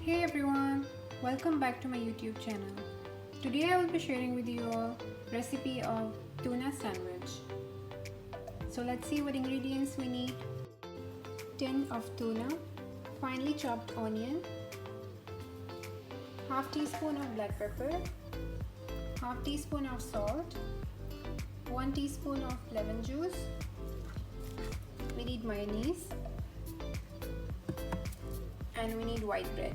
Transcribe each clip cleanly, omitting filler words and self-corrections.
Hey everyone, welcome back to my YouTube channel. Today I will be sharing with you a recipe of tuna sandwich. So let's see what ingredients we need. Tin of tuna, finely chopped onion, half teaspoon of black pepper, half teaspoon of salt, 1 teaspoon of lemon juice. We need mayonnaise and we need white bread.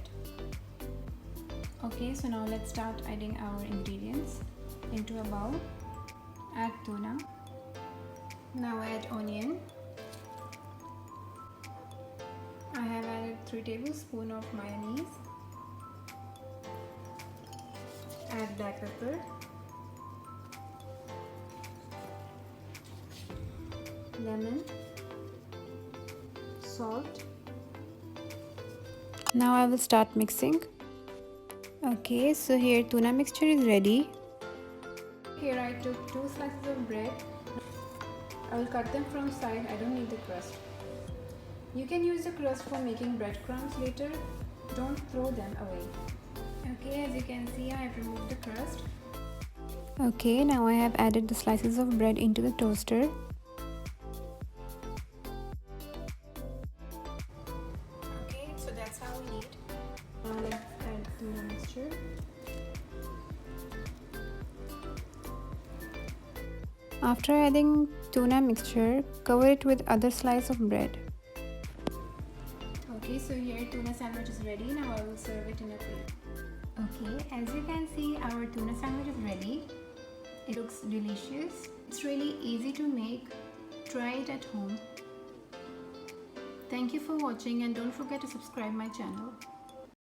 Okay, so now let's start adding our ingredients into a bowl. Add tuna. Now add onion. I have added 3 tablespoons of mayonnaise. Add black pepper. Lemon. Salt. Now I will start mixing. Okay, so here tuna mixture is ready. Here I took 2 slices of bread. I will cut them from side. I don't need the crust. You can use the crust for making breadcrumbs later. Don't throw them away. Okay, as you can see, I have removed the crust. Okay, now I have added the slices of bread into the toaster. Okay, so that's how we need. Now let's add tuna mixture. After adding tuna mixture, cover it with other slice of bread. Okay, so here tuna sandwich is ready. Now I will serve it in a plate. Okay, as you can see, our tuna sandwich is ready. It looks delicious. It's really easy to make. Try it at home. Thank you for watching and don't forget to subscribe my channel.